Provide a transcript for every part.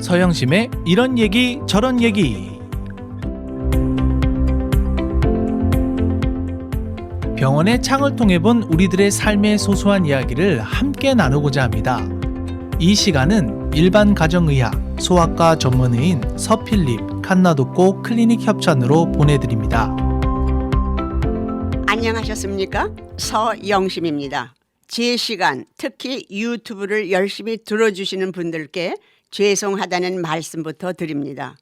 서영심의 이런 얘기 저런 얘기. 병원의 창을 통해 본 우리들의 삶의 소소한 이야기를 함께 나누고자 합니다. 이 시간은 일반 가정의학, 소아과 전문의인 서필립 칸나독고 클리닉 협찬으로 보내드립니다. 안녕하셨습니까? 서영심입니다. 제 시간, 특히 유튜브를 열심히 들어주시는 분들께 죄송하다는 말씀부터 드립니다.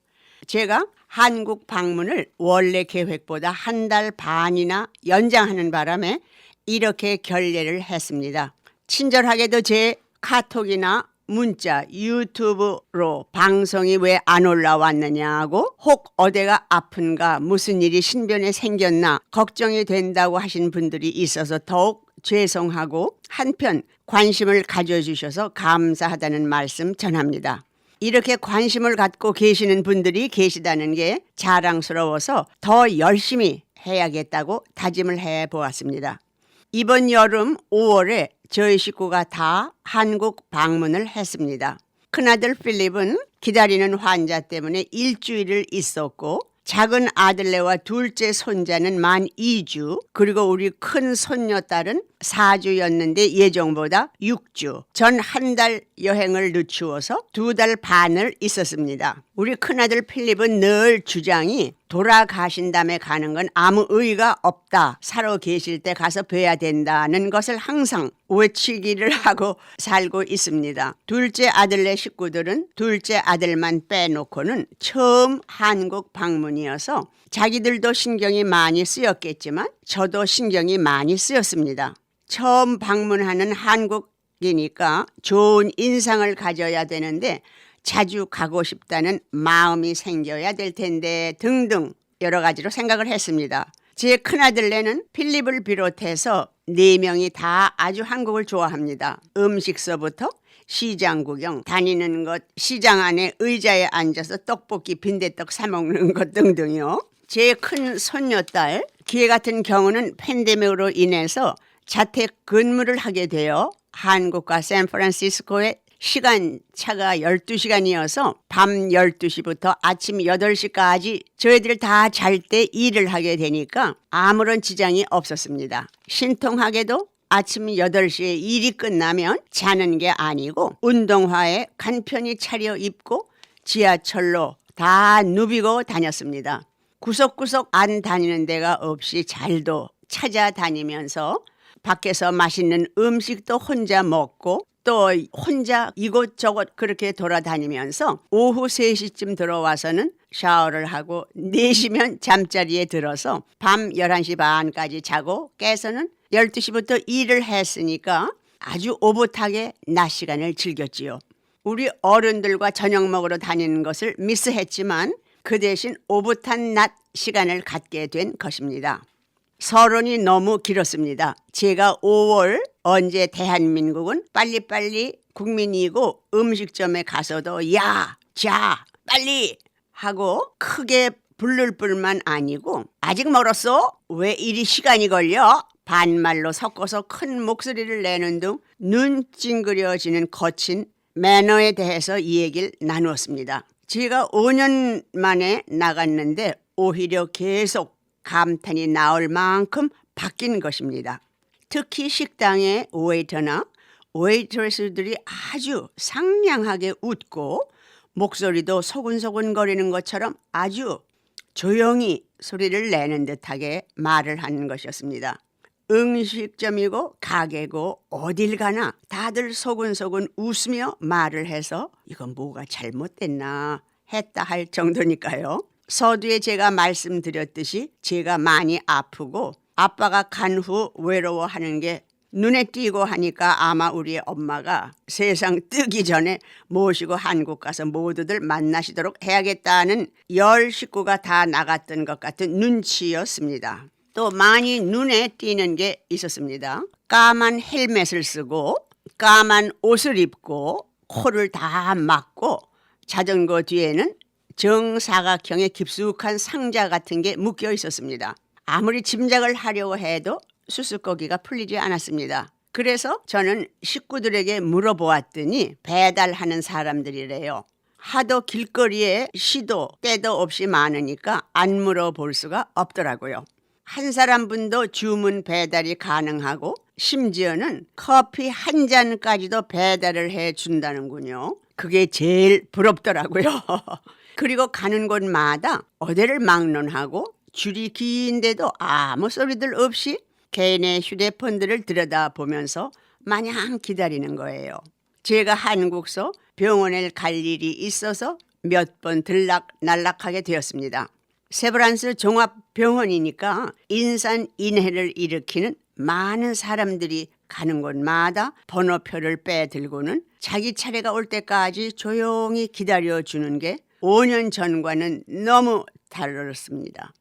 제가 한국 방문을 원래 계획보다 한 달 반이나 연장하는 바람에 이렇게 결례를 했습니다. 친절하게도 제 카톡이나 문자, 유튜브로 방송이 왜 안 올라왔느냐고, 혹 어디가 아픈가, 무슨 일이 신변에 생겼나 걱정이 된다고 하신 분들이 있어서 더욱 죄송하고 한편 관심을 가져주셔서 감사하다는 말씀 전합니다. 이렇게 관심을 갖고 계시는 분들이 계시다는 게 자랑스러워서 더 열심히 해야겠다고 다짐을 해보았습니다. 이번 여름 5월에 저희 식구가 다 한국 방문을 했습니다. 큰아들 필립은 기다리는 환자 때문에 일주일을 있었고, 작은 아들네와 둘째 손자는 만 2주, 그리고 우리 큰 손녀딸은 4주였는데 예정보다 6주. 전 한 달 여행을 늦추어서 2달 반을 있었습니다. 우리 큰아들 필립은 늘 주장이 돌아가신 다음에 가는 건 아무 의의가 없다. 살아 계실 때 가서 뵈야 된다는 것을 항상 외치기를 하고 살고 있습니다. 둘째 아들네 식구들은 둘째 아들만 빼놓고는 처음 한국 방문이어서 자기들도 신경이 많이 쓰였겠지만 저도 신경이 많이 쓰였습니다. 처음 방문하는 한국이니까 좋은 인상을 가져야 되는데 자주 가고 싶다는 마음이 생겨야 될 텐데 등등 여러 가지로 생각을 했습니다. 제 큰아들네는 필립을 비롯해서 4명이 다 아주 한국을 좋아합니다. 음식서부터 시장 구경, 다니는 것, 시장 안에 의자에 앉아서 떡볶이, 빈대떡 사 먹는 것 등등요. 제 큰 손녀딸, 기회 같은 경우는 팬데믹으로 인해서 자택 근무를 하게 되어 한국과 샌프란시스코에 시간차가 12시간이어서 밤 12시부터 아침 8시까지 저희들 다 잘 때 일을 하게 되니까 아무런 지장이 없었습니다. 신통하게도 아침 8시에 일이 끝나면 자는 게 아니고 운동화에 간편히 차려입고 지하철로 다 누비고 다녔습니다. 구석구석 안 다니는 데가 없이 잘도 찾아다니면서 밖에서 맛있는 음식도 혼자 먹고 또 혼자 이곳저곳 그렇게 돌아다니면서 오후 3시쯤 들어와서는 샤워를 하고 4시면 잠자리에 들어서 밤 11시 반까지 자고 깨서는 12시부터 일을 했으니까 아주 오붓하게 낮 시간을 즐겼지요. 우리 어른들과 저녁 먹으러 다니는 것을 미스했지만 그 대신 오붓한 낮 시간을 갖게 된 것입니다. 서론이 너무 길었습니다. 제가 5월 언제 대한민국은 빨리빨리 국민이고 음식점에 가서도 야, 자, 빨리 하고 크게 부를 뿐만 아니고 아직 멀었어? 왜 이리 시간이 걸려? 반말로 섞어서 큰 목소리를 내는 등 눈 찡그려지는 거친 매너에 대해서 이 얘기를 나누었습니다. 제가 5년 만에 나갔는데 오히려 계속 감탄이 나올 만큼 바뀐 것입니다. 특히 식당의 웨이터나 웨이트레스들이 아주 상냥하게 웃고 목소리도 소근소근 거리는 것처럼 아주 조용히 소리를 내는 듯하게 말을 하는 것이었습니다. 음식점이고 가게고 어딜 가나 다들 소근소근 웃으며 말을 해서 이건 뭐가 잘못됐나 했다 할 정도니까요. 서두에 제가 말씀드렸듯이 제가 많이 아프고 아빠가 간 후 외로워하는 게 눈에 띄고 하니까 아마 우리 엄마가 세상 뜨기 전에 모시고 한국 가서 모두들 만나시도록 해야겠다는 10 식구가 다 나갔던 것 같은 눈치였습니다. 또 많이 눈에 띄는 게 있었습니다. 까만 헬멧을 쓰고 까만 옷을 입고 코를 다 막고 자전거 뒤에는 정사각형의 깊숙한 상자 같은 게 묶여 있었습니다. 아무리 짐작을 하려고 해도 수수께끼가 풀리지 않았습니다. 그래서 저는 식구들에게 물어보았더니 배달하는 사람들이래요. 하도 길거리에 시도 때도 없이 많으니까 안 물어볼 수가 없더라고요. 한 사람분도 주문 배달이 가능하고 심지어는 커피 한 잔까지도 배달을 해준다는군요. 그게 제일 부럽더라고요. 그리고 가는 곳마다 어디를 막론하고 줄이 긴데도 아무 소리들 없이 개인의 휴대폰들을 들여다보면서 마냥 기다리는 거예요. 제가 한국서 병원에 갈 일이 있어서 몇 번 들락날락하게 되었습니다. 세브란스 종합병원이니까 인산인해를 일으키는 많은 사람들이 가는 곳마다 번호표를 빼들고는 자기 차례가 올 때까지 조용히 기다려주는 게 5년 전과는 너무 다르습니다.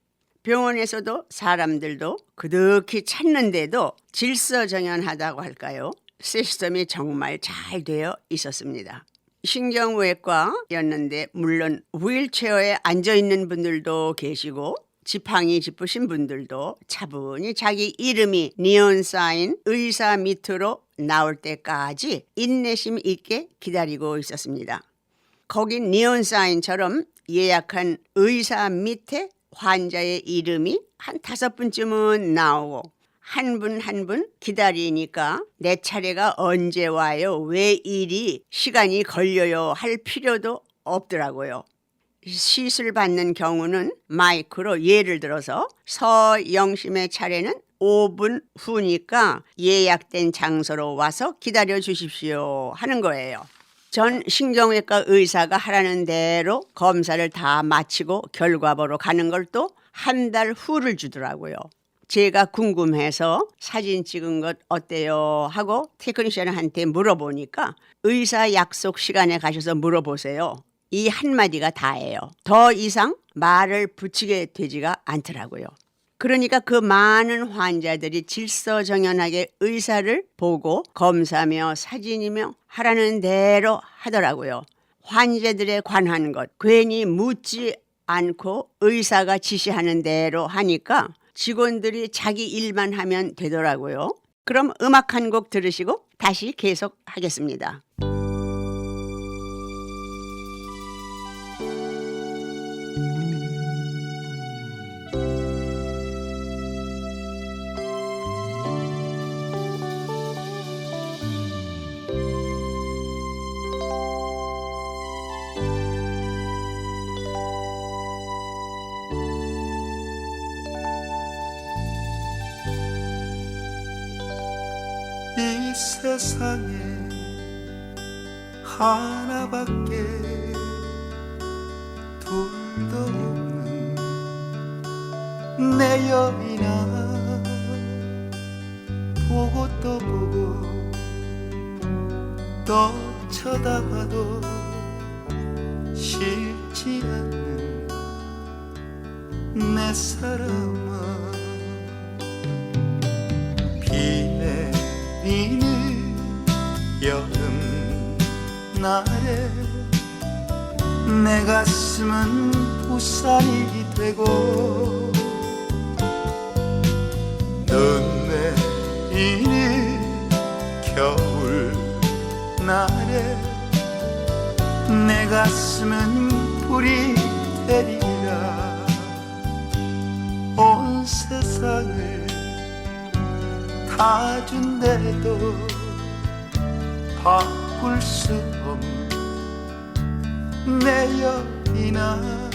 병원에서도 사람들도 그득히 찾는데도 질서정연하다고 할까요? 시스템이 정말 잘 되어 있었습니다. 신경외과였는데 물론 휠체어에 앉아있는 분들도 계시고 지팡이 짚으신 분들도 차분히 자기 이름이 니온 사인 의사 밑으로 나올 때까지 인내심 있게 기다리고 있었습니다. 거긴 니온 사인처럼 예약한 의사 밑에 환자의 이름이 한 5분쯤은 나오고 한 분 한 분 기다리니까 내 차례가 언제 와요? 왜 이리 시간이 걸려요? 할 필요도 없더라고요. 시술 받는 경우는 마이크로 예를 들어서 서영심의 차례는 5분 후니까 예약된 장소로 와서 기다려 주십시오 하는 거예요. 전 신경외과 의사가 하라는 대로 검사를 다 마치고 결과 보러 가는 걸 또 한 달 후를 주더라고요. 제가 궁금해서 사진 찍은 것 어때요? 하고 테크니션한테 물어보니까 의사 약속 시간에 가셔서 물어보세요. 이 한마디가 다예요. 더 이상 말을 붙이게 되지가 않더라고요. 그러니까 그 많은 환자들이 질서정연하게 의사를 보고 검사며 사진이며 하라는 대로 하더라고요. 환자들에 관한 것 괜히 묻지 않고 의사가 지시하는 대로 하니까 직원들이 자기 일만 하면 되더라고요. 그럼 음악 한 곡 들으시고 다시 계속하겠습니다. 이 세상에 하나밖에 둘도 없는 내 여인아 보고 또 보고 또 쳐다봐도 싫지 않는 내 사람아 비는 여름 날에 내 가슴은 우산이 되고 눈 내리는 겨울 날에 내 가슴은 불이 되리라 온 세상을 다 준대도 바꿀 수 없는 내 여인아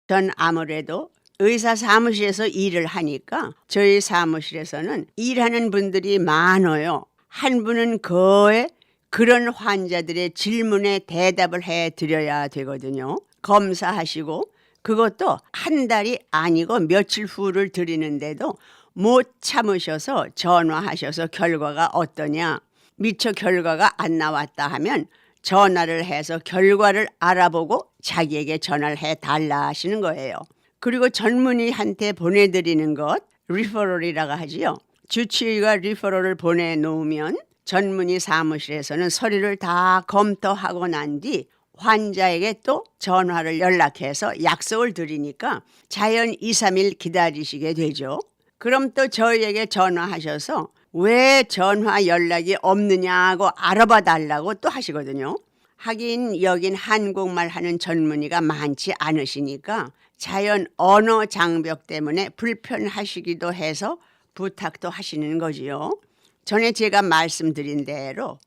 전 아무래도 의사 사무실에서 일을 하니까 저희 사무실에서는 일하는 분들이 많아요. 한 분은 거의 그런 환자들의 질문에 대답을 해드려야 되거든요. 검사하시고 그것도 한 달이 아니고 며칠 후를 드리는데도 못 참으셔서 전화하셔서 결과가 어떠냐 미처 결과가 안 나왔다 하면 전화를 해서 결과를 알아보고 자기에게 전화를 해달라 하시는 거예요. 그리고 전문의한테 보내드리는 것 리퍼럴이라고 하지요. 주치의가 리퍼럴을 보내놓으면 전문의 사무실에서는 서류를 다 검토하고 난 뒤 환자에게 또 전화를 연락해서 약속을 드리니까 자연 2, 3일 기다리시게 되죠. 그럼 또 저희에게 전화하셔서 왜 전화 연락이 없느냐고 알아봐 달라고 또 하시거든요. 하긴 여긴 한국말 하는 전문의가 많지 않으시니까 자연 언어 장벽 때문에 불편하시기도 해서 부탁도 하시는 거지요. 전에 제가 말씀드린 대로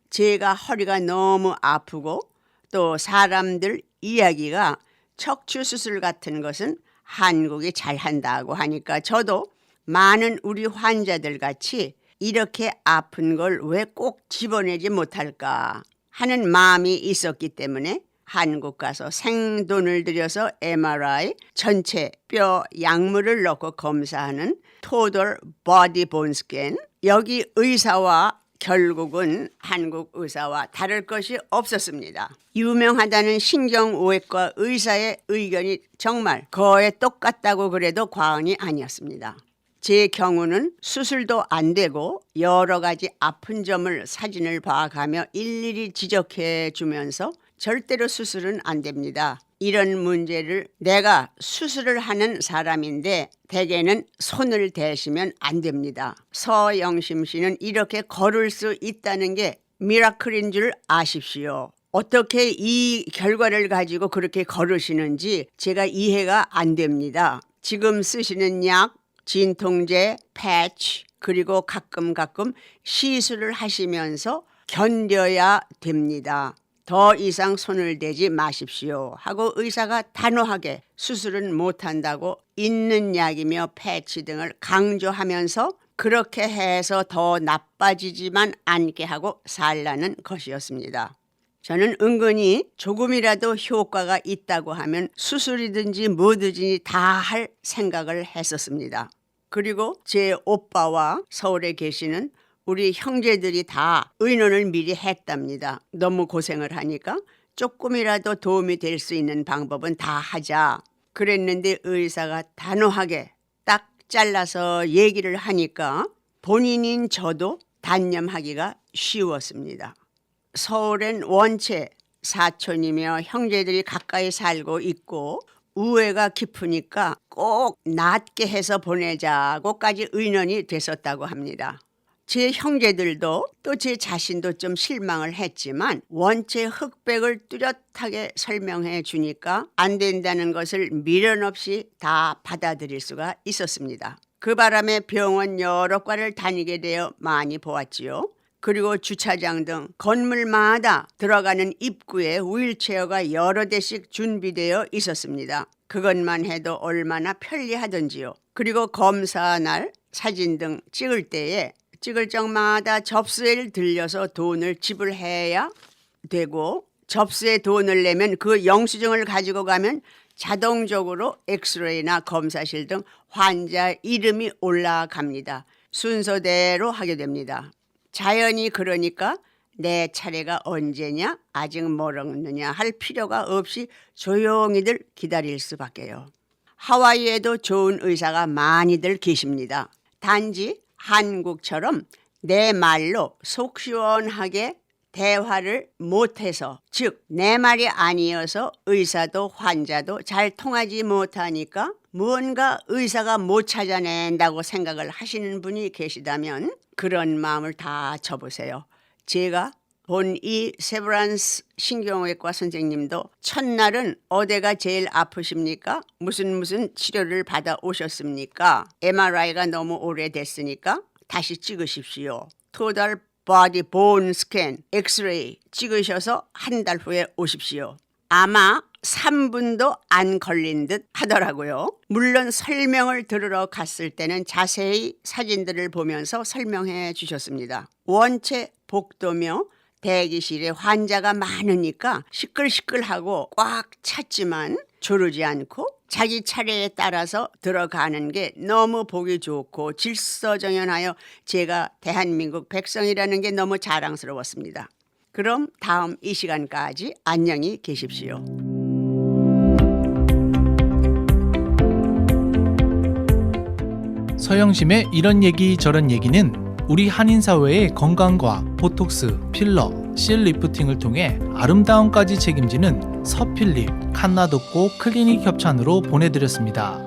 제가 허리가 너무 아프고 또 사람들 이야기가 척추 수술 같은 것은 한국이 잘한다고 하니까 저도 많은 우리 환자들 같이 이렇게 아픈 걸 왜 꼭 집어내지 못할까 하는 마음이 있었기 때문에 한국 가서 생돈을 들여서 MRI 전체 뼈 약물을 넣고 검사하는 Total Body Bone Scan, 여기 의사와 결국은 한국 의사와 다를 것이 없었습니다. 유명하다는 신경외과 의사의 의견이 정말 거의 똑같다고 그래도 과언이 아니었습니다. 제 경우는 수술도 안 되고 여러 가지 아픈 점을 사진을 봐가며 일일이 지적해 주면서 절대로 수술은 안 됩니다. 이런 문제를 내가 수술을 하는 사람인데 대개는 손을 대시면 안 됩니다. 서영심 씨는 이렇게 걸을 수 있다는 게 미라클인 줄 아십시오. 어떻게 이 결과를 가지고 그렇게 걸으시는지 제가 이해가 안 됩니다. 지금 쓰시는 약, 진통제, 패치, 그리고 가끔 시술을 하시면서 견뎌야 됩니다. 더 이상 손을 대지 마십시오 하고 의사가 단호하게 수술은 못한다고 있는 약이며 패치 등을 강조하면서 그렇게 해서 더 나빠지지만 않게 하고 살라는 것이었습니다. 저는 은근히 조금이라도 효과가 있다고 하면 수술이든지 뭐든지 다 할 생각을 했었습니다. 그리고 제 오빠와 서울에 계시는 우리 형제들이 다 의논을 미리 했답니다. 너무 고생을 하니까 조금이라도 도움이 될 수 있는 방법은 다 하자. 그랬는데 의사가 단호하게 딱 잘라서 얘기를 하니까 본인인 저도 단념하기가 쉬웠습니다. 서울엔 원체 사촌이며 형제들이 가까이 살고 있고 우애가 깊으니까 꼭 낫게 해서 보내자고까지 의논이 됐었다고 합니다. 제 형제들도 또 제 자신도 좀 실망을 했지만 원체 흑백을 뚜렷하게 설명해 주니까 안 된다는 것을 미련 없이 다 받아들일 수가 있었습니다. 그 바람에 병원 여러 과를 다니게 되어 많이 보았지요. 그리고 주차장 등 건물마다 들어가는 입구에 휠체어가 여러 대씩 준비되어 있었습니다. 그것만 해도 얼마나 편리하던지요. 그리고 검사 날 사진 등 찍을 때에 찍을 적마다 접수에를 들려서 돈을 지불해야 되고 접수에 돈을 내면 그 영수증을 가지고 가면 자동적으로 엑스레이나 검사실 등 환자 이름이 올라갑니다. 순서대로 하게 됩니다. 자연히 그러니까 내 차례가 언제냐, 아직 멀었느냐 할 필요가 없이 조용히들 기다릴 수밖에요. 하와이에도 좋은 의사가 많이들 계십니다. 단지 한국처럼 내 말로 속 시원하게 대화를 못해서, 즉 내 말이 아니어서 의사도 환자도 잘 통하지 못하니까 무언가 의사가 못 찾아낸다고 생각을 하시는 분이 계시다면 그런 마음을 다 접으세요. 제가 본 이 세브란스 신경외과 선생님도 첫날은 어디가 제일 아프십니까? 무슨 치료를 받아 오셨습니까? MRI가 너무 오래됐으니까 다시 찍으십시오. 토탈 바디 본 스캔, 엑스레이 찍으셔서 한 달 후에 오십시오. 아마 3분도 안 걸린 듯 하더라고요. 물론 설명을 들으러 갔을 때는 자세히 사진들을 보면서 설명해 주셨습니다. 원체 복도며 대기실에 환자가 많으니까 시끌시끌하고 꽉 찼지만 조르지 않고 자기 차례에 따라서 들어가는 게 너무 보기 좋고 질서정연하여 제가 대한민국 백성이라는 게 너무 자랑스러웠습니다. 그럼 다음 이 시간까지 안녕히 계십시오. 서영심의 이런 얘기 저런 얘기는 우리 한인사회의 건강과 보톡스, 필러, 실 리프팅을 통해 아름다움까지 책임지는 서필립 칸나독고 클리닉 협찬으로 보내드렸습니다.